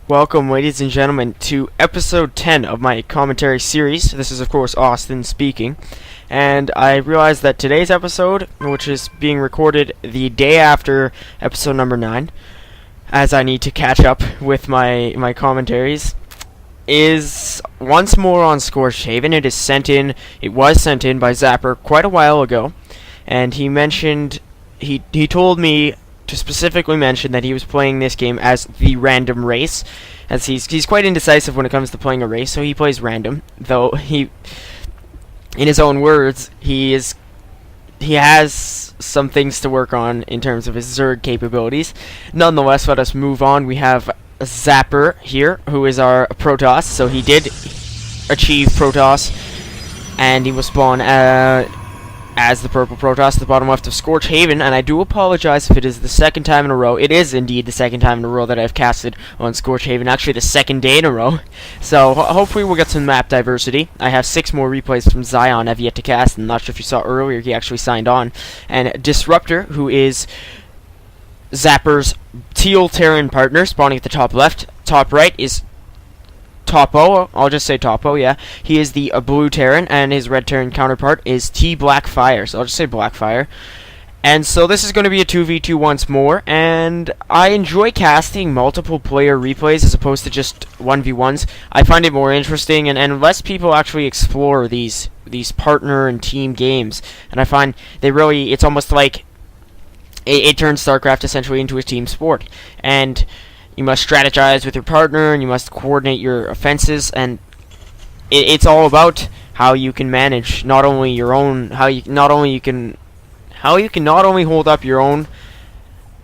Welcome, ladies and gentlemen, to episode 10 of my commentary series. This is, of course, Austin speaking. And I realized that today's episode, which is being recorded the day after episode number 9, as I need to catch up with my commentaries, is once more on Scorched Haven. It was sent in by Zapper quite a while ago. And he mentioned, he told me to specifically mention that he was playing this game as the random race, as he's quite indecisive when it comes to playing a race, so he plays random. Though he, in his own words, he has some things to work on in terms of his Zerg capabilities. Nonetheless, let us move on. We have Zapper here, who is our Protoss. So he did achieve Protoss, and he will spawn as the purple Protoss at the bottom left of Scorched Haven, and I do apologize if it is the second time in a row. It is indeed the second time in a row that I've casted on Scorched Haven, actually the second day in a row. So hopefully we'll get some map diversity. I have 6 more replays from Zion I've yet to cast, and I'm not sure if you saw earlier, he actually signed on. And Disruptor, who is Zapper's teal Terran partner, spawning at the top left. Top right is Topo, I'll just say Topo, yeah. He is the blue Terran, and his red Terran counterpart is TTvTP, so I'll just say Blackfire. And so this is going to be a 2v2 once more, and I enjoy casting multiple player replays as opposed to just 1v1s. I find it more interesting, and less people actually explore these partner and team games. And I find it's almost like it turns StarCraft essentially into a team sport. And you must strategize with your partner, and you must coordinate your offenses, and it's all about how you can manage not only your own, how you can not only hold up your own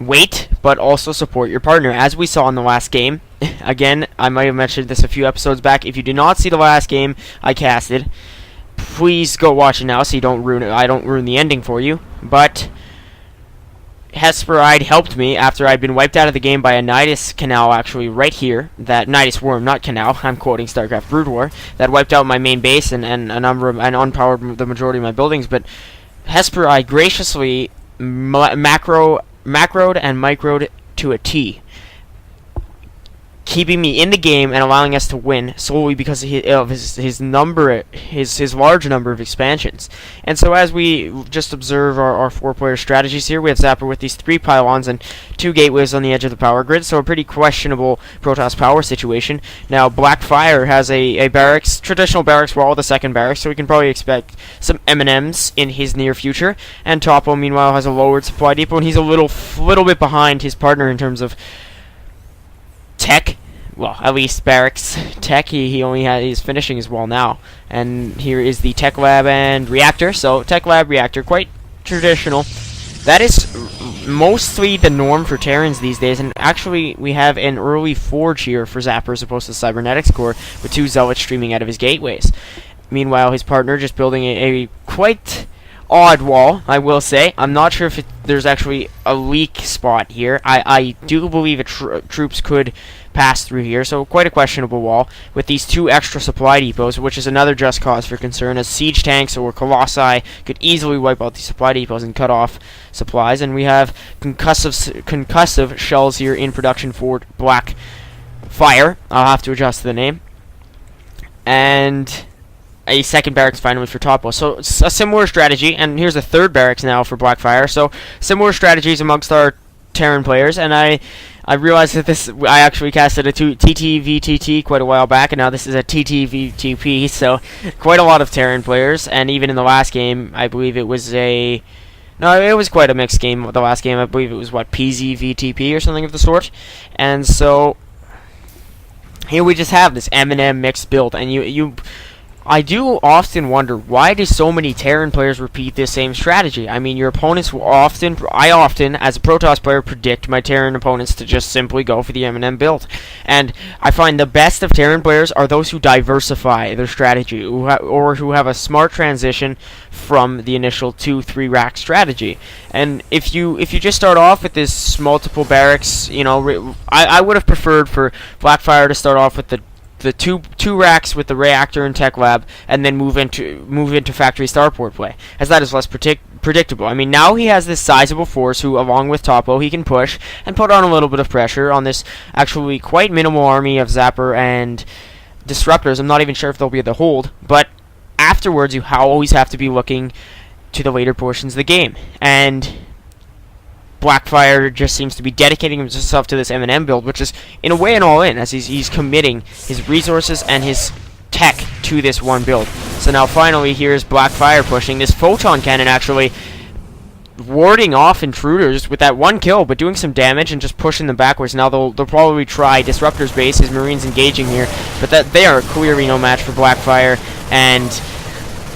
weight, but also support your partner, as we saw in the last game. Again, I might have mentioned this a few episodes back. If you did not see the last game I casted, please go watch it now so you don't ruin it. I don't ruin the ending for you, but Hesperide helped me after I'd been wiped out of the game by a Nidus Canal, actually, right here. That Nidus Worm, not Canal, I'm quoting StarCraft Brood War, that wiped out my main base and unpowered the majority of my buildings, but Hesperide graciously macroed and microed to a T, keeping me in the game and allowing us to win solely because of his large number of expansions. And so as we just observe our 4-player strategies here, we have Zapper with these 3 pylons and 2 gateways on the edge of the power grid, so a pretty questionable Protoss power situation. Now Blackfire has a barracks, traditional barracks wall, the second barracks, so we can probably expect some M&Ms in his near future. And Topo, meanwhile, has a lowered supply depot, and he's a little bit behind his partner in terms of tech. Well, at least barracks tech. He's finishing his wall now. And here is the tech lab and reactor. So tech lab, reactor, quite traditional. That is mostly the norm for Terrans these days. And actually, we have an early forge here for Zapper as opposed to Cybernetics core, with 2 zealots streaming out of his gateways. Meanwhile, his partner just building a quite odd wall, I will say. I'm not sure if there's actually a leak spot here. I do believe troops could pass through here, so quite a questionable wall with these 2 extra supply depots, which is another just cause for concern, as siege tanks or colossi could easily wipe out these supply depots and cut off supplies. And we have concussive shells here in production for Blackfire. I'll have to adjust the name. And a second barracks finally for Topo. So it's a similar strategy, and here's a 3rd barracks now for Blackfire. So similar strategies amongst our Terran players, and I realized that I actually casted a TTvTP quite a while back, and now this is a TTvTP, so quite a lot of Terran players. And even in the last game, I believe it was it was quite a mixed game. The last game, I believe it was PZVTP or something of the sort. And so here we just have this M&M mixed build, and I do often wonder, why do so many Terran players repeat this same strategy? I mean, your opponents will I often, as a Protoss player, predict my Terran opponents to just simply go for the M&M build. And I find the best of Terran players are those who diversify their strategy, or who have a smart transition from the initial 2-3 rack strategy. And if you just start off with this multiple barracks, I would have preferred for Blackfire to start off with the the two racks with the reactor and tech lab, and then move into factory starport play, as that is less predictable. I mean, now he has this sizable force who, along with Topo, he can push and put on a little bit of pressure on this actually quite minimal army of Zapper and Disruptors. I'm not even sure if they'll be able to hold, but afterwards you always have to be looking to the later portions of the game, and Blackfire just seems to be dedicating himself to this M&M build, which is in a way an all-in, as he's committing his resources and his tech to this one build. So now finally here's Blackfire pushing this photon cannon, actually warding off intruders with that one kill, but doing some damage and just pushing them backwards. Now they'll probably try Disruptor's base, his Marines engaging here, but that they are clearly no match for Blackfire and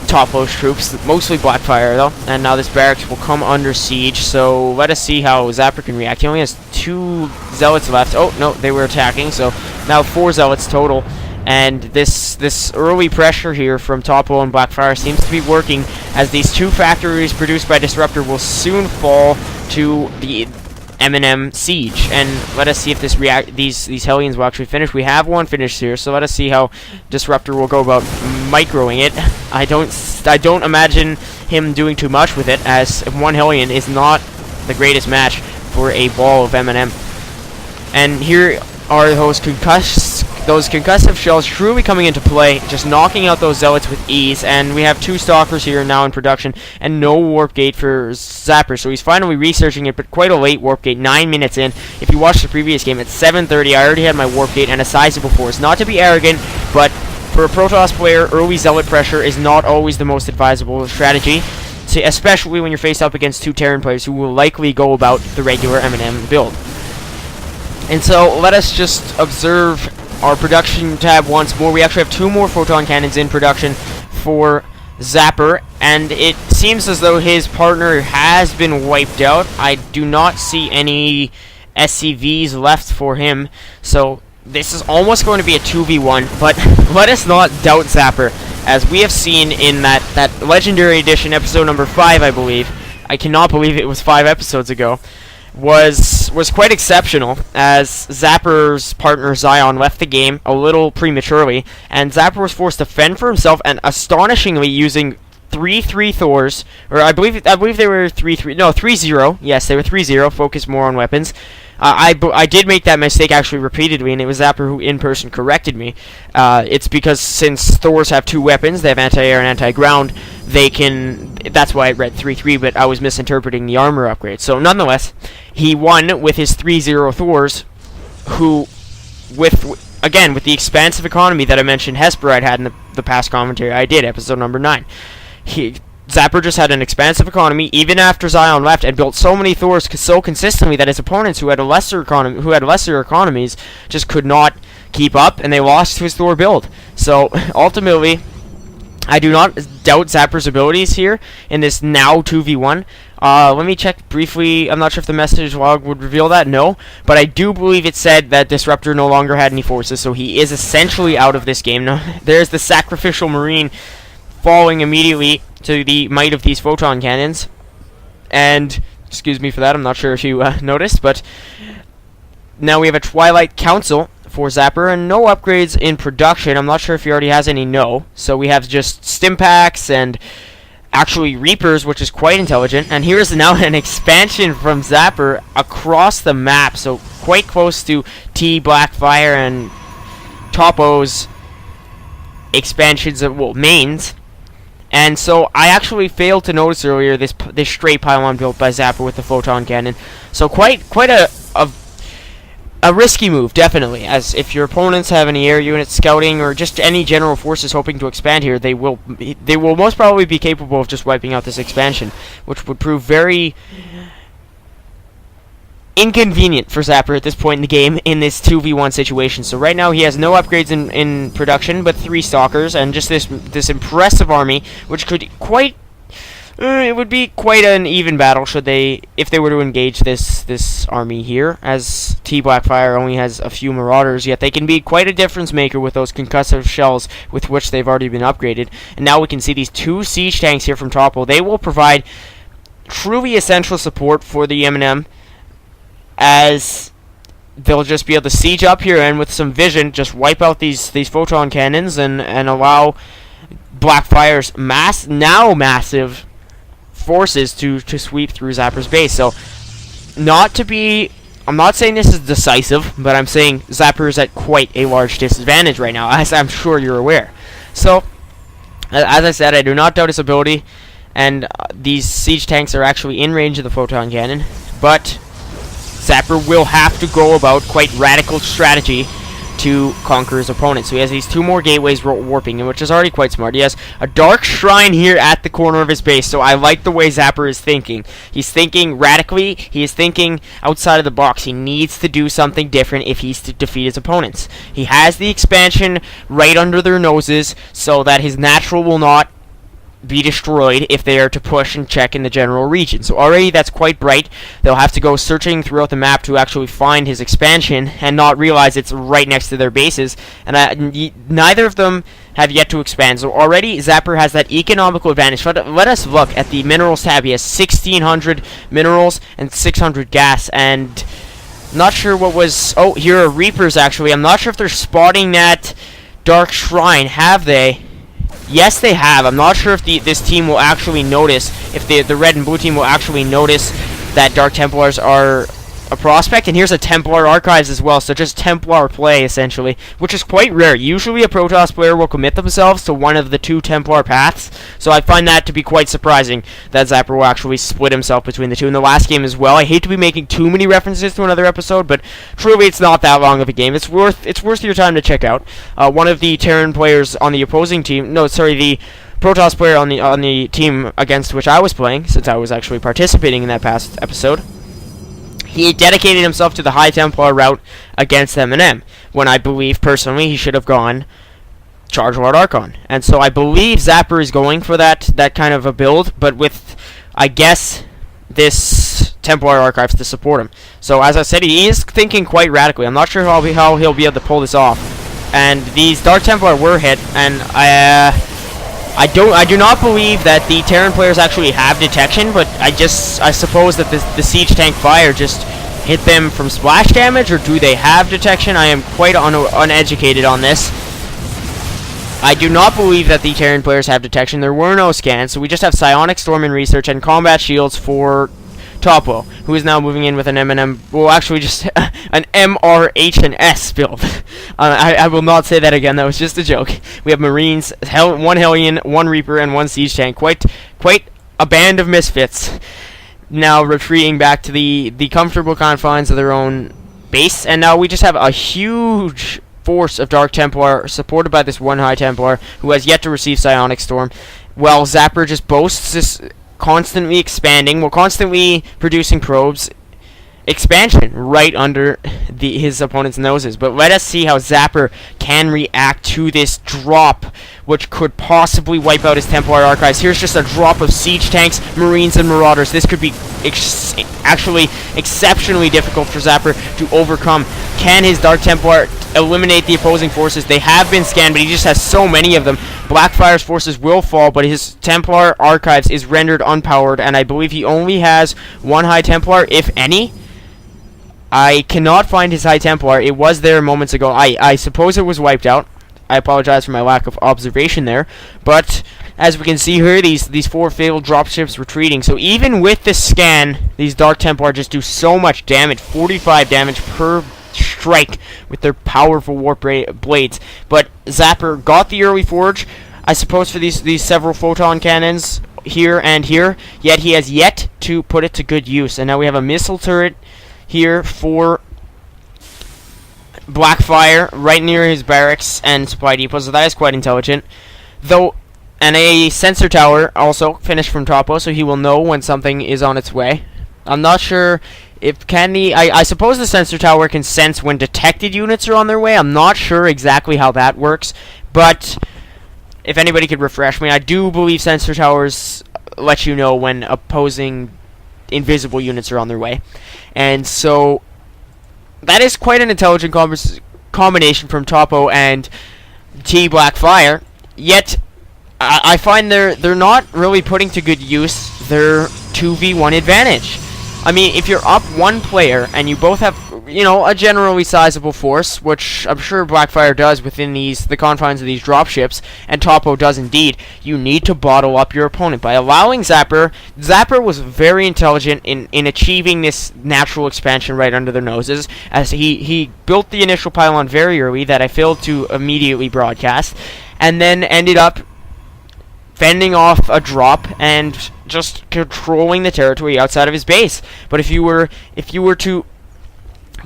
Topo's troops, mostly Blackfire though, and now this barracks will come under siege, so let us see how Zapper can react. He only has 2 Zealots left. Oh, no, they were attacking, so now 4 Zealots total, and this early pressure here from Topo and Blackfire seems to be working, as these 2 factories produced by Disruptor will soon fall to the M&M siege, and let us see if these Hellions will actually finish. We have one finished here, so let us see how Disruptor will go about microing it. I don't imagine him doing too much with it, as 1 Hellion is not the greatest match for a ball of M&M. And here are those concussive shells truly coming into play, just knocking out those Zealots with ease, and we have 2 Stalkers here now in production, and no warp gate for Zapper, so he's finally researching it, but quite a late warp gate, 9 minutes in. If you watched the previous game, at 7:30, I already had my warp gate and a sizable force. Not to be arrogant, but for a Protoss player, early Zealot pressure is not always the most advisable strategy, especially when you're faced up against 2 Terran players who will likely go about the regular M&M build. And so let us just observe our production tab once more. We actually have 2 more photon cannons in production for Zapper, and it seems as though his partner has been wiped out. I do not see any SCVs left for him, so this is almost going to be a 2v1, but let us not doubt Zapper, as we have seen in that Legendary Edition, episode number 5, I believe. I cannot believe it was 5 episodes ago. Was quite exceptional, as Zapper's partner Zion left the game a little prematurely, and Zapper was forced to fend for himself, and astonishingly using 3-3 Thors, or I believe they were 3-3, no, 3-0, yes, they were 3-0, focus more on weapons. I did make that mistake actually repeatedly, and it was Zapper who in person corrected me. It's because since Thors have 2 weapons, they have anti-air and anti-ground, they can, that's why I read 3-3, but I was misinterpreting the armor upgrade. So nonetheless, he won with his 3-0 Thors, who, again, with the expansive economy that I mentioned Hesperide had in the past commentary I did, episode number 9. Zapper just had an expansive economy even after Zion left, and built so many Thors so consistently that his opponents who had lesser economies just could not keep up, and they lost to his Thor build. So ultimately, I do not doubt Zapper's abilities here in this now 2v1. Let me check briefly. I'm not sure if the message log would reveal that. No, but I do believe it said that Disruptor no longer had any forces, so he is essentially out of this game. Now, there's the sacrificial Marine falling immediately to the might of these photon cannons, and excuse me for that, I'm not sure if you noticed, but now we have a Twilight Council for Zapper, and no upgrades in production. I'm not sure if he already has any. No, so we have just stim packs and actually Reapers, which is quite intelligent, and here is now an expansion from Zapper across the map, so quite close to TTvTP and Topo's expansions of, well, mains. And so I actually failed to notice earlier this stray pylon built by Zapper with the photon cannon. So quite a risky move, definitely. As if your opponents have any air units scouting or just any general forces hoping to expand here, they will most probably be capable of just wiping out this expansion, which would prove very inconvenient for Zapper at this point in the game in this 2v1 situation. So right now he has no upgrades in production, but 3 Stalkers and just this impressive army, which could it would be quite an even battle if they were to engage this army here, as TTvTP only has a few Marauders, yet they can be quite a difference maker with those concussive shells with which they've already been upgraded. And now we can see these 2 siege tanks here from Topo. They will provide truly essential support for the M&M, as they'll just be able to siege up here and with some vision just wipe out these photon cannons and allow Blackfire's massive forces to sweep through Zapper's base. So I'm not saying this is decisive, but I'm saying Zapper is at quite a large disadvantage right now, as I'm sure you're aware. So as I said, I do not doubt his ability, and these siege tanks are actually in range of the photon cannon, but Zapper will have to go about quite radical strategy to conquer his opponent. So he has these 2 more gateways warping, which is already quite smart. He has a dark shrine here at the corner of his base, so I like the way Zapper is thinking. He's thinking radically, he is thinking outside of the box. He needs to do something different if he's to defeat his opponents. He has the expansion right under their noses, so that his natural will not be destroyed if they are to push and check in the general region. So already that's quite bright. They'll have to go searching throughout the map to actually find his expansion and not realize it's right next to their bases, and neither of them have yet to expand. So already Zapper has that economical advantage. Let us look at the minerals tab. He has 1,600 minerals and 600 gas, and not sure what was... Oh, here are Reapers actually. I'm not sure if they're spotting that Dark Shrine. Have they? Yes, they have. I'm not sure if this team will actually notice, if the red and blue team will actually notice that Dark Templars are a prospect. And here's a Templar Archives as well, so just Templar play, essentially, which is quite rare. Usually a Protoss player will commit themselves to one of the 2 Templar paths, so I find that to be quite surprising that Zapper will actually split himself between the 2 in the last game as well. I hate to be making too many references to another episode, but truly it's not that long of a game. It's worth your time to check out. One of the Terran players on the opposing team, the Protoss player on the team against which I was playing, since I was actually participating in that past episode, he dedicated himself to the High Templar route against M&M, when I believe, personally, he should have gone Charge Lord Archon. And so I believe Zapper is going for that kind of a build, but with, I guess, this Templar Archives to support him. So as I said, he is thinking quite radically. I'm not sure how he'll be able to pull this off. And these Dark Templar were hit, and I do not believe that the Terran players actually have detection, but I suppose that the siege tank fire just hit them from splash damage, or do they have detection? I am quite uneducated on this. I do not believe that the Terran players have detection. There were no scans, so we just have Psionic Storm in research and combat shields for Topo, who is now moving in with an M&M, well, actually just an MRH&S build. I will not say that again, that was just a joke. We have Marines, 1 Hellion, 1 Reaper, and 1 Siege Tank. Quite a band of misfits, now retreating back to the comfortable confines of their own base, and now we just have a huge force of Dark Templar, supported by this 1 High Templar, who has yet to receive Psionic Storm, while Zapper just boasts this constantly expanding, constantly producing probes, expansion right under his opponent's noses. But let us see how Zapper can react to this drop, which could possibly wipe out his Templar Archives. Here's just a drop of siege tanks, Marines, and Marauders. This could be actually exceptionally difficult for Zapper to overcome. Can his Dark Templar eliminate the opposing forces? They have been scanned, but he just has so many of them. Blackfire's forces will fall, but his Templar Archives is rendered unpowered, and I believe he only has 1 High Templar, if any. I cannot find his High Templar. It was there moments ago. I suppose it was wiped out. I apologize for my lack of observation there. But as we can see here, these 4 failed dropships retreating. So even with this scan, these Dark Templar just do so much damage. 45 damage per strike with their powerful warp blades. But Zapper got the early forge, I suppose, for these several photon cannons here and here. Yet he has yet to put it to good use. And now we have a missile turret here for Blackfire right near his barracks and supply depot, so that is quite intelligent. Though, and a sensor tower also finished from Topo, so he will know when something is on its way. I'm not sure if I suppose the sensor tower can sense when detected units are on their way. I'm not sure exactly how that works, but if anybody could refresh me, I do believe sensor towers let you know when opposing invisible units are on their way. And so that is quite an intelligent combination from Topo and TTvTP. Yet I find they're not really putting to good use their 2v1 advantage. I mean, if you're up 1 player and you both have a generally sizable force, which I'm sure Blackfire does within the confines of these dropships, and Topo does indeed, you need to bottle up your opponent by allowing Zapper. Zapper was very intelligent in achieving this natural expansion right under their noses, as he built the initial pylon very early that I failed to immediately broadcast, and then ended up fending off a drop and just controlling the territory outside of his base. But if you were to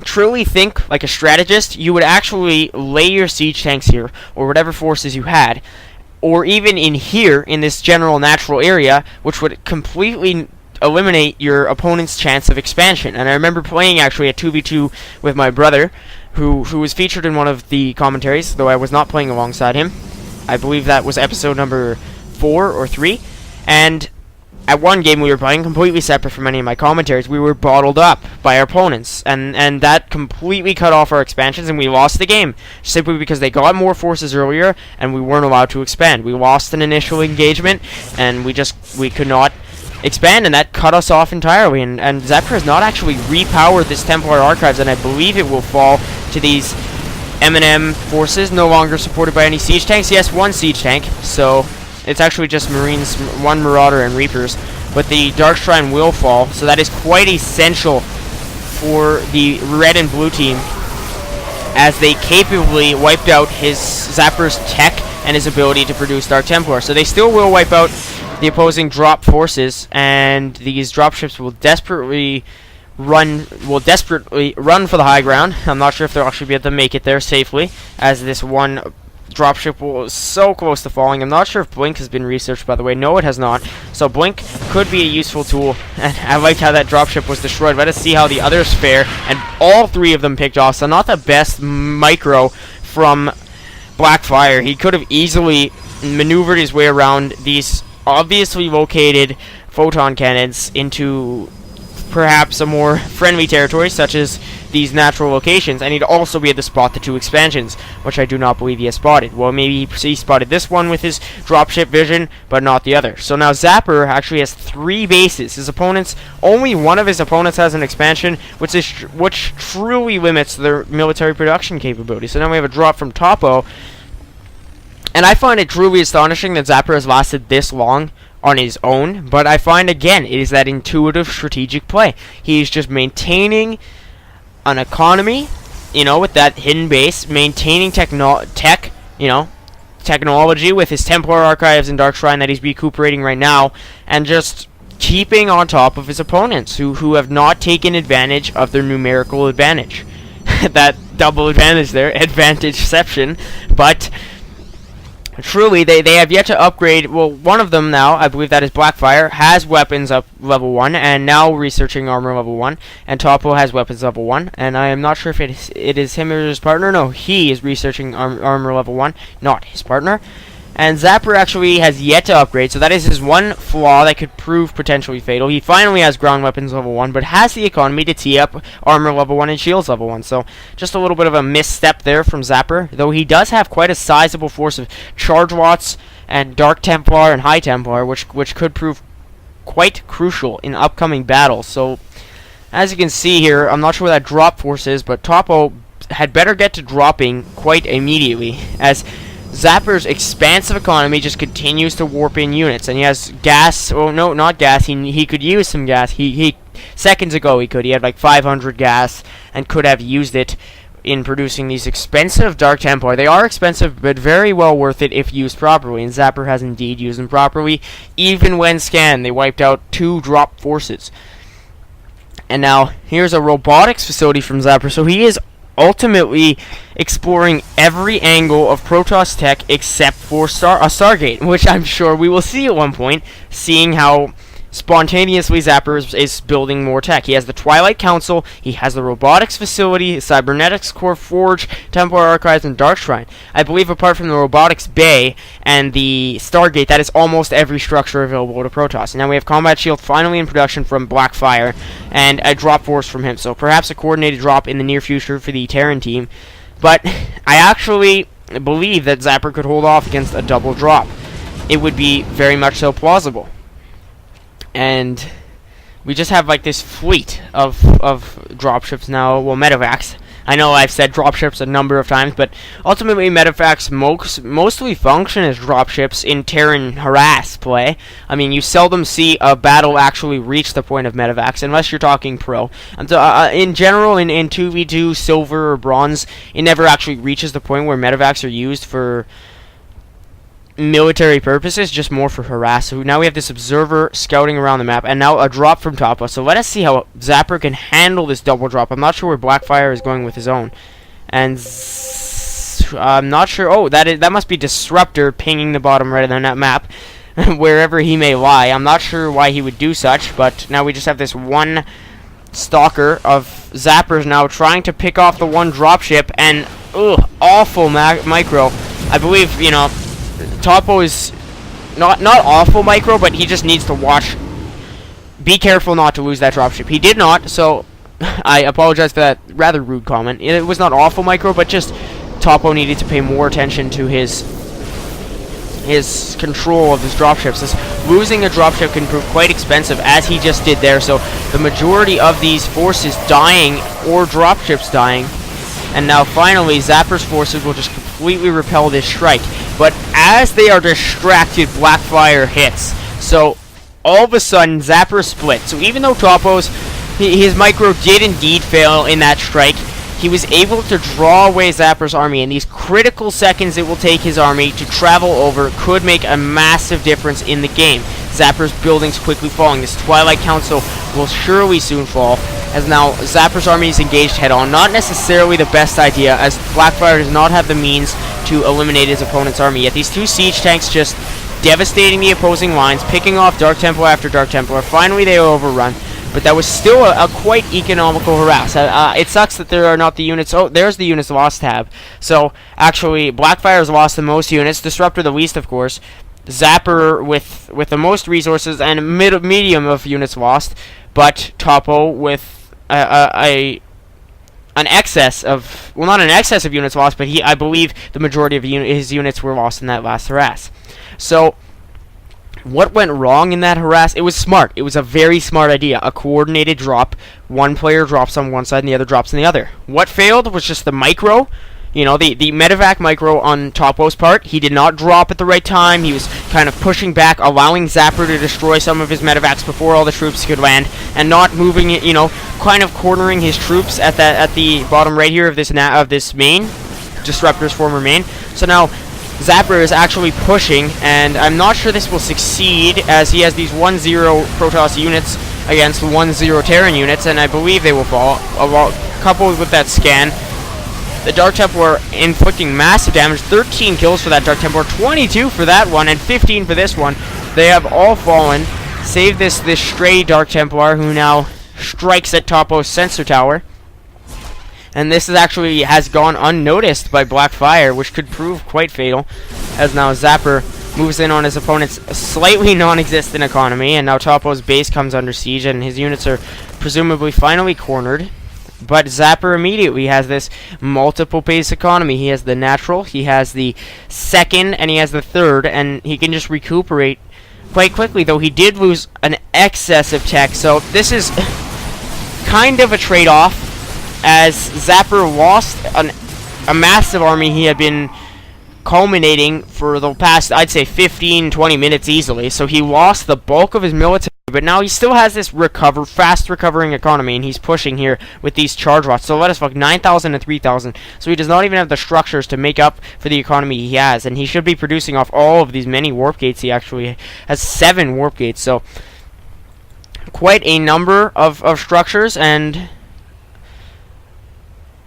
truly think like a strategist, you would actually lay your siege tanks here, or whatever forces you had, or even in here, in this general natural area, which would completely eliminate your opponent's chance of expansion. And I remember playing actually a 2v2 with my brother, who was featured in one of the commentaries, though I was not playing alongside him. I believe that was episode number 4 or 3, and at one game we were playing completely separate from any of my commentaries. We were bottled up by our opponents, and that completely cut off our expansions, and we lost the game simply because they got more forces earlier and we weren't allowed to expand. We lost an initial engagement and we could not expand, and that cut us off entirely. And Zapper has not actually repowered this Templar Archives, and I believe it will fall to these M&M forces, no longer supported by any siege tanks. Yes, one siege tank, so it's actually just Marines, one Marauder, and Reapers. But the Dark Shrine will fall, so that is quite essential for the red and blue team, as they capably wiped out his Zapper's tech and his ability to produce Dark Templar. So they still will wipe out the opposing drop forces, and these dropships will desperately run for the high ground. I'm not sure if they'll actually be able to make it there safely, as this one dropship was so close to falling. I'm not sure if Blink has been researched, by the way. No, it has not. So Blink could be a useful tool, and I liked how that dropship was destroyed. Let us see how the others fare, and all 3 of them picked off, so not the best micro from Blackfire. He could have easily maneuvered his way around these obviously located photon cannons into perhaps a more friendly territory, such as these natural locations, and he'd also be able to spot the 2 expansions, which I do not believe he has spotted. Well, maybe he spotted this one with his dropship vision, but not the other. So now Zapper actually has 3 bases. Only one of his opponents has an expansion, which truly limits their military production capability. So now we have a drop from Topo, and I find it truly astonishing that Zapper has lasted this long on his own, but I find, again, it is that intuitive strategic play. He's just maintaining an economy, with that hidden base, maintaining technology with his Templar Archives and Dark Shrine that he's recuperating right now, and just keeping on top of his opponents, who have not taken advantage of their numerical advantage. That double advantage there, advantageception, but truly, they have yet to upgrade. Well, one of them now, I believe that is Blackfire, has weapons up level 1, and now researching armor level 1, and Topo has weapons level 1, and I am not sure if it is him or his partner. No, he is researching armor level 1, not his partner. And Zapper actually has yet to upgrade, so that is his one flaw that could prove potentially fatal. He finally has ground weapons level 1, but has the economy to tee up armor level 1 and shields level 1. So just a little bit of a misstep there from Zapper, though he does have quite a sizable force of Charge Watts and Dark Templar and High Templar, which could prove quite crucial in upcoming battles. So as you can see here, I'm not sure where that drop force is, but Topo had better get to dropping quite immediately, as Zapper's expansive economy just continues to warp in units, and he has gas. Oh no, not gas. He could use some gas. He seconds ago he could. He had like 500 gas and could have used it in producing these expensive Dark Templar. They are expensive, but very well worth it if used properly. And Zapper has indeed used them properly. Even when scanned, they wiped out 2 drop forces. And now here's a robotics facility from Zapper. So he is ultimately exploring every angle of Protoss tech except for a Stargate, which I'm sure we will see at one point, seeing how spontaneously Zapper is building more tech. He has the Twilight Council, he has the robotics facility, cybernetics core forge, Templar Archives, and Dark Shrine. I believe apart from the robotics bay and the Stargate, that is almost every structure available to Protoss. And now we have Combat Shield finally in production from Blackfire, and a drop force from him, so perhaps a coordinated drop in the near future for the Terran team. But I actually believe that Zapper could hold off against a double drop. It would be very much so plausible. And we just have like this fleet of dropships now. Well, medevacs. I know I've said dropships a number of times, but ultimately medevacs mostly function as dropships in Terran harass play. I mean, you seldom see a battle actually reach the point of medevacs, unless you're talking pro. And so, in general, in 2v2, silver or bronze, it never actually reaches the point where medevacs are used for military purposes, just more for harass. So now we have this observer scouting around the map, and now a drop from Topo. So let us see how Zapper can handle this double drop. I'm not sure where Blackfire is going with his own, and I'm not sure. Oh, that must be Disruptor pinging the bottom right of the map, wherever he may lie. I'm not sure why he would do such, but now we just have this one stalker of Zappers now trying to pick off the one dropship, and awful micro. I believe, you know, Topo is not awful micro, but he just needs to watch. Be careful not to lose that dropship. He did not, so I apologize for that rather rude comment. It was not awful micro, but just Topo needed to pay more attention to his control of his dropships. Losing a dropship can prove quite expensive, as he just did there. So the majority of these forces dying or dropships dying. And now finally, Zapper's forces will just completely repel this strike. But as they are distracted, Blackfire hits. So all of a sudden, Zapper split. So even though Topo's, his micro did indeed fail in that strike, he was able to draw away Zapper's army. And these critical seconds it will take his army to travel over could make a massive difference in the game. Zapper's buildings quickly falling. This Twilight Council will surely soon fall, as now Zapper's army is engaged head-on. Not necessarily the best idea, as Blackfire does not have the means to eliminate his opponent's army. Yet these two siege tanks just devastating the opposing lines, picking off Dark Templar after Dark Templar. Finally they are overrun, but that was still a quite economical harass. It sucks that there are not the units. Oh, there's the units lost tab. So actually, Blackfire's lost the most units, Disruptor the least, of course. Zapper with the most resources and medium of units lost, but Topo with an excess of, well, not an excess of units lost, but I believe the majority of his units were lost in that last harass. So what went wrong in that harass? It was smart. It was a very smart idea. A coordinated drop. One player drops on one side and the other drops on the other. What failed was just the micro. You know, the medevac micro on Topo's part. He did not drop at the right time. He was kind of pushing back, allowing Zapper to destroy some of his medevacs before all the troops could land, and not moving it, you know, kind of cornering his troops at the bottom right here of this main, Disruptor's former main. So now Zapper is actually pushing, and I'm not sure this will succeed, as he has these 1-0 Protoss units against 1-0 Terran units, and I believe they will fall, coupled with that scan. The Dark Templar inflicting massive damage, 13 kills for that Dark Templar, 22 for that one, and 15 for this one. They have all fallen, save this stray Dark Templar, who now strikes at Topo's sensor tower. And this has gone unnoticed by Blackfire, which could prove quite fatal, as now Zapper moves in on his opponent's slightly non-existent economy, and now Topo's base comes under siege, and his units are presumably finally cornered. But Zapper immediately has this multiple base economy. He has the natural, he has the second, and he has the third, and he can just recuperate quite quickly, though he did lose an excess of tech. So this is kind of a trade-off, as Zapper lost a massive army he had been culminating for the past, I'd say, 15-20 minutes easily. So he lost the bulk of his military, but now he still has this fast recovering economy, and he's pushing here with these charge rots. So let us fuck 9,000 and 3,000. So he does not even have the structures to make up for the economy he has, and he should be producing off all of these many warp gates. He actually has 7 warp gates, so quite a number of structures, and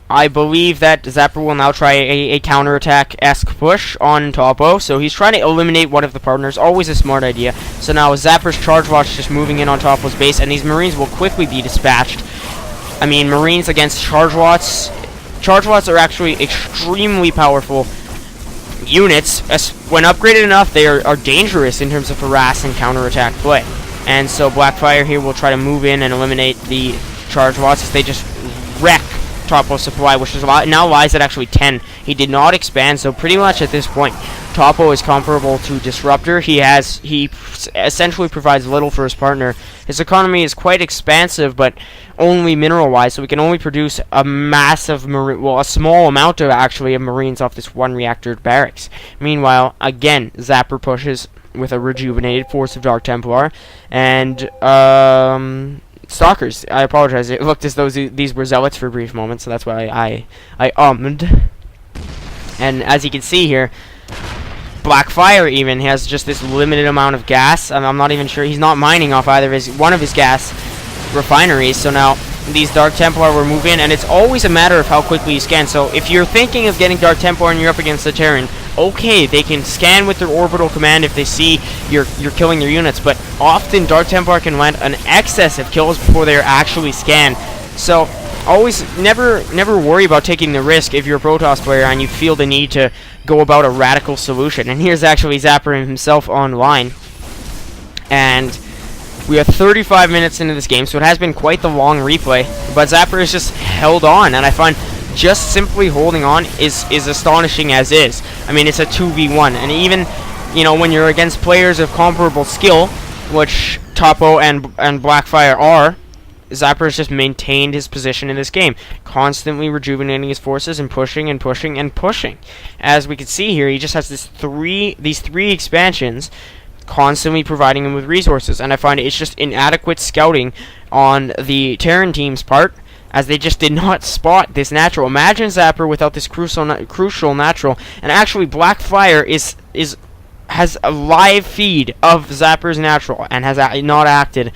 I believe that Zapper will now try a counterattack-esque push on Topo. So he's trying to eliminate one of the partners. Always a smart idea. So now Zapper's charge watch just moving in on Topo's base, and these Marines will quickly be dispatched. I mean, Marines against charge watts. Charge watts are actually extremely powerful units. When upgraded enough, they are dangerous in terms of harass and counterattack play. And so Blackfire here will try to move in and eliminate the charge watts as they just wreck Topo's supply, which is now lies at actually 10. He did not expand, so pretty much at this point, TOPO is comparable to Disruptor. He essentially provides little for his partner. His economy is quite expansive, but only mineral-wise, so we can only produce a small amount of Marines off this one reactor barracks. Meanwhile, again, Zapper pushes with a rejuvenated force of Dark Templar and Stalkers. I apologize. It looked as though these were Zealots for a brief moment, so that's why I ummed. And as you can see here, BlackFire even has just this limited amount of gas. I'm not even sure. He's not mining off either of one of his gas refineries. So now these Dark Templar will move in, and it's always a matter of how quickly you scan. So if you're thinking of getting Dark Templar and you're up against the Terran, okay, they can scan with their orbital command if they see you're killing their units, but often Dark Templar can land an excess of kills before they're actually scanned. So always never worry about taking the risk if you're a Protoss player and you feel the need to go about a radical solution. And here's actually Zapper himself online, and we are 35 minutes into this game, so it has been quite the long replay, but Zapper has just held on, and I find just simply holding on is astonishing as is. I mean, it's a 2v1, and even, you know, when you're against players of comparable skill, which TOPO and BlackFire are, Zapper has just maintained his position in this game, constantly rejuvenating his forces and pushing and pushing and pushing. As we can see here, he just has these three expansions constantly providing him with resources, and I find it's just inadequate scouting on the Terran team's part, as they just did not spot this natural. Imagine Zapper without this crucial natural, and actually BlackFire has a live feed of Zapper's natural and has not acted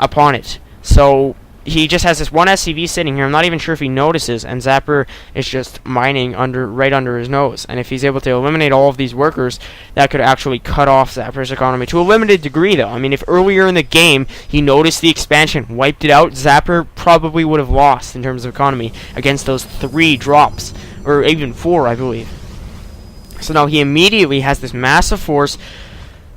upon it. So he just has this one SCV sitting here. I'm not even sure if he notices, and Zapper is just mining right under his nose. And if he's able to eliminate all of these workers, that could actually cut off Zapper's economy to a limited degree, though. I mean, if earlier in the game he noticed the expansion, wiped it out, Zapper probably would have lost in terms of economy against those 3 drops, or even 4, I believe. So now he immediately has this massive force,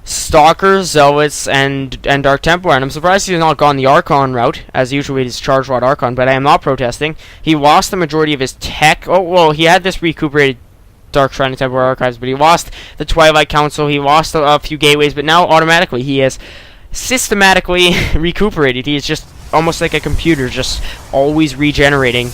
Stalkers, Zealots, and Dark Templar, and I'm surprised he's not gone the Archon route, as usually it is Charge Rod Archon, but I am not protesting. He lost the majority of his tech. Oh, well, he had this recuperated Dark Shrine and Templar Archives, but he lost the Twilight Council, he lost a few gateways, but now automatically he has systematically recuperated. He is just almost like a computer, just always regenerating.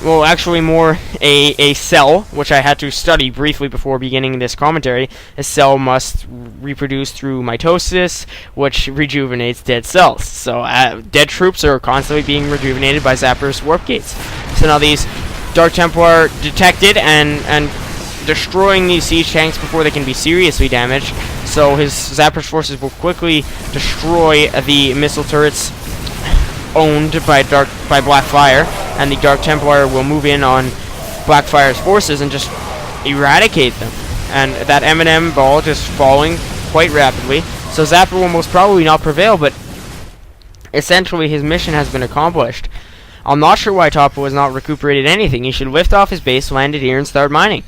Well, actually more a cell, which I had to study briefly before beginning this commentary. A cell must reproduce through mitosis, which rejuvenates dead cells. So dead troops are constantly being rejuvenated by Zapper's warp gates. So now these Dark Templar detected and destroying these siege tanks before they can be seriously damaged. So his Zapper's forces will quickly destroy the missile turrets owned by BlackFire, and the Dark Templar will move in on BlackFire's forces and just eradicate them. And that M&M ball just falling quite rapidly. So Zapper will most probably not prevail, but essentially his mission has been accomplished. I'm not sure why TOPO has not recuperated anything. He should lift off his base, land it here, and start mining.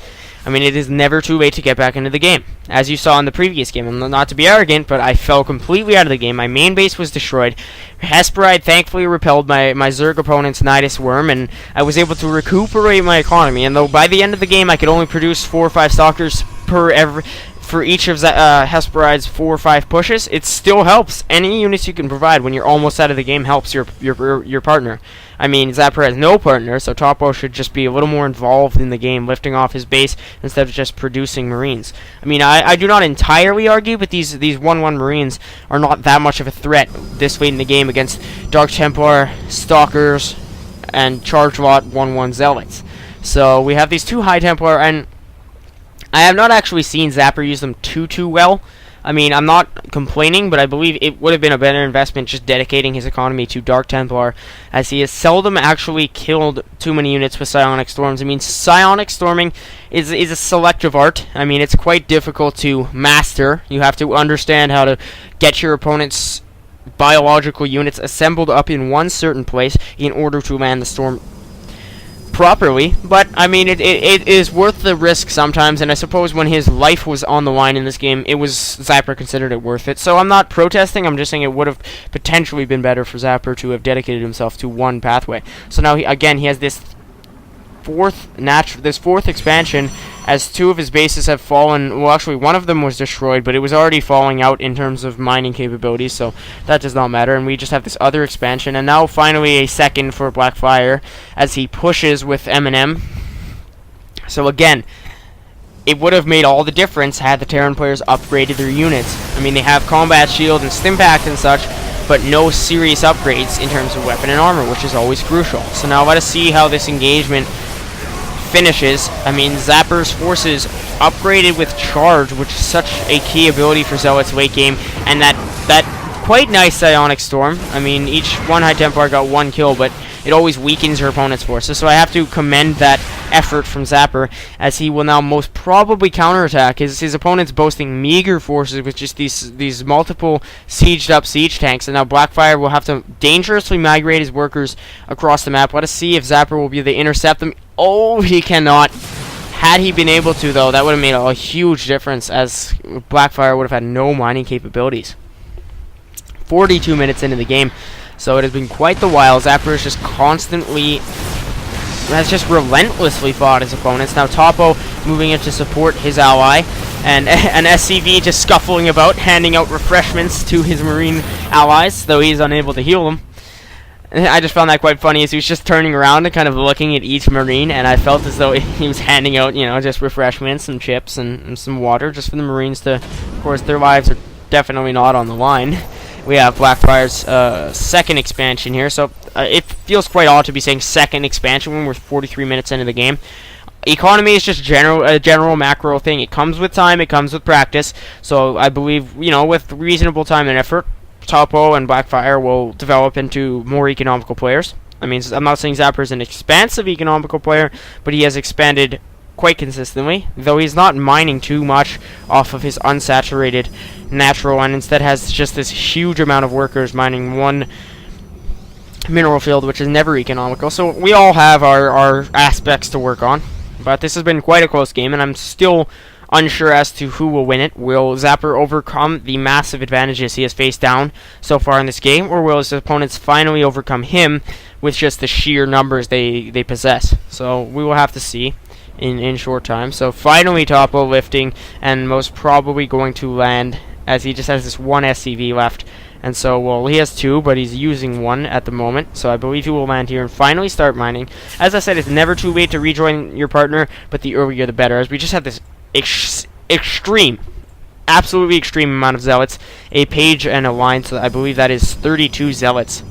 I mean, it is never too late to get back into the game. As you saw in the previous game, and not to be arrogant, but I fell completely out of the game. My main base was destroyed. Hesperide thankfully repelled my Zerg opponent's Nidus Worm, and I was able to recuperate my economy. And though by the end of the game I could only produce 4 or 5 Stalkers for each of Hesperide's 4 or 5 pushes, it still helps. Any units you can provide when you're almost out of the game helps your partner. I mean, Zapper has no partner, so TOPO should just be a little more involved in the game, lifting off his base instead of just producing Marines. I mean, I do not entirely argue, but these 1-1 Marines are not that much of a threat this late in the game against Dark Templar, Stalkers, and Charge Lot 1-1 Zealots. So we have these 2 High Templar, and I have not actually seen Zapper use them too well. I mean, I'm not complaining, but I believe it would have been a better investment just dedicating his economy to Dark Templar, as he has seldom actually killed too many units with Psionic Storms. I mean, Psionic Storming is a selective art. I mean, it's quite difficult to master. You have to understand how to get your opponent's biological units assembled up in one certain place in order to land the storm properly, but I mean it is worth the risk sometimes, and I suppose when his life was on the line in this game, Zapper considered it worth it. So I'm not protesting, I'm just saying it would have potentially been better for Zapper to have dedicated himself to one pathway. So now he has this fourth expansion as 2 of his bases have fallen. Well, actually, one of them was destroyed, but it was already falling out in terms of mining capabilities, so that does not matter. And we just have this other expansion, and now finally a second for Blackfire as he pushes with M&M. So again, it would have made all the difference had the Terran players upgraded their units. I mean, they have combat shield and stimpact and such, but no serious upgrades in terms of weapon and armor, which is always crucial. So now let us see how this engagement finishes. I mean, Zapper's forces upgraded with charge, which is such a key ability for Zealots late game, and that quite nice Psionic Storm. I mean, each one High Templar got 1 kill, but it always weakens your opponent's forces, so I have to commend that effort from Zapper, as he will now most probably counterattack. His opponent's boasting meager forces with just these multiple sieged up siege tanks, and now Blackfire will have to dangerously migrate his workers across the map. Let us see if Zapper will be able to intercept them. Oh, he cannot. Had he been able to, though, that would have made a huge difference, as Blackfire would have had no mining capabilities. 42 minutes into the game, so it has been quite the while. Zapper is just has just relentlessly fought his opponents. Now Topo moving in to support his ally, and an SCV just scuffling about, handing out refreshments to his Marine allies, though he's unable to heal them. I just found that quite funny, as he was just turning around and kind of looking at each Marine, and I felt as though he was handing out, just refreshments, some chips, and some water, just for the Marines to, of course, their lives are definitely not on the line. We have Blackfire's second expansion here, so it feels quite odd to be saying second expansion when we're 43 minutes into the game. Economy is just a general macro thing. It comes with time, it comes with practice, so I believe, with reasonable time and effort, Topo and Blackfire will develop into more economical players. I mean, I'm not saying Zapper is an expansive economical player, but he has expanded quite consistently, though he's not mining too much off of his unsaturated natural, and instead has just this huge amount of workers mining 1 mineral field, which is never economical. So we all have our aspects to work on, but this has been quite a close game, and I'm still unsure as to who will win it. Will Zapper overcome the massive advantages he has faced down so far in this game, or will his opponents finally overcome him with just the sheer numbers they possess? So we will have to see in short time. So finally Topo lifting, and most probably going to land, as he just has this 1 SCV left. And so, well, he has 2, but he's using 1 at the moment, so I believe he will land here and finally start mining. As I said, it's never too late to rejoin your partner, but the earlier the better, as we just have this absolutely extreme amount of Zealots, a page and a line, so I believe that is 32 Zealots.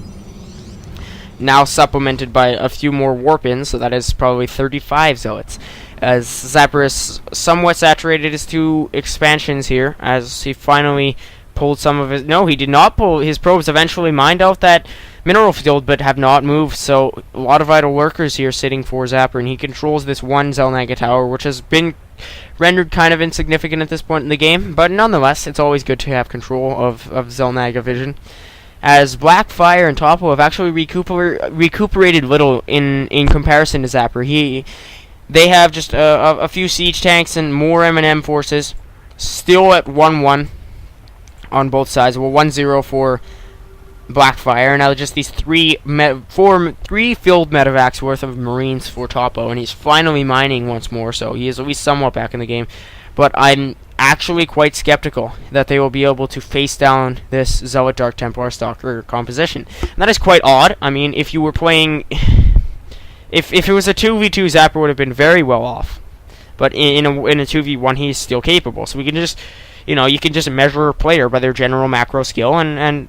Now supplemented by a few more warp-ins, so that is probably 35 Zealots. As Zapper is somewhat saturated his 2 expansions here, as he finally pulled some of his... No, he did not pull. His probes eventually mined out that mineral field, but have not moved, so a lot of idle workers here sitting for Zapper, and he controls this 1 Zelnaga tower, which has been rendered kind of insignificant at this point in the game, but nonetheless, it's always good to have control of Zelnaga vision. As Blackfire and Topo have actually recuperated little in comparison to Zapper. They have just a few siege tanks and more M&M forces, still at 1-1 on both sides. Well, 1-0 for Blackfire. Now just these 3 field medevacs worth of Marines for Topo, and he's finally mining once more, so he is at least somewhat back in the game. But I'm actually quite skeptical that they will be able to face down this Zealot Dark Templar Stalker composition. And that is quite odd. I mean, if you were playing... If it was a 2v2, Zapper would have been very well off. But in a 2v1, he's still capable. So we can just... you can just measure a player by their general macro skill, and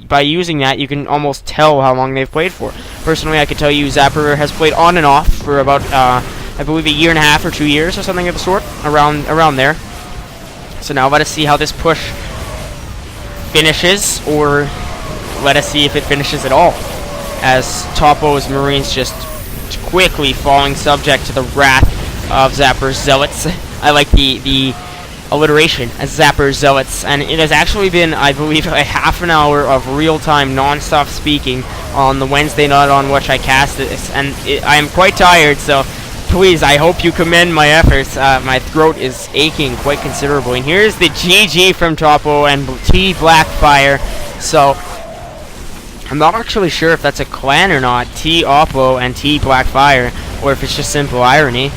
by using that, you can almost tell how long they've played for. Personally, I can tell you Zapper has played on and off for about, I believe, 1.5 years or 2 years or something of the sort, around there. So now let us see how this push finishes, or let us see if it finishes at all, as Topo's Marines just quickly falling subject to the wrath of Zapper's Zealots. I like the alliteration as Zapper Zealots, and it has actually been, I believe, a half an hour of real-time non-stop speaking on the Wednesday night on which I cast this, and I am quite tired, so please, I hope you commend my efforts. My throat is aching quite considerably, and here's the GG from Topo and TBlackFire. So I'm not actually sure if that's a clan or not, TOPO and TBlackFire, or if it's just simple irony.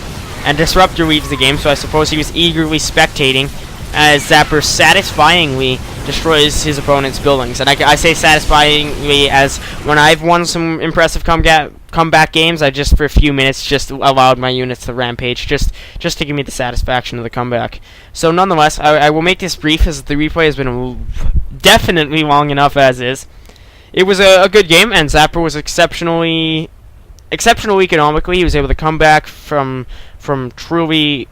and Disruptor leaves the game, so I suppose he was eagerly spectating as Zapper satisfyingly destroys his opponent's buildings. And I say satisfyingly as when I've won some impressive comeback games, I just for a few minutes just allowed my units to rampage, just to give me the satisfaction of the comeback. So nonetheless, I will make this brief as the replay has been definitely long enough as is. It was a good game, and Zapper was exceptional economically. He was able to come back from truly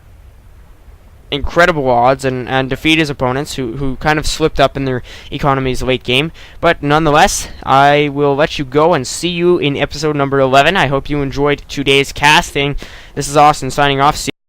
incredible odds and defeat his opponents who kind of slipped up in their economies late game. But nonetheless, I will let you go and see you in episode number 11. I hope you enjoyed today's casting. This is Austin signing off. See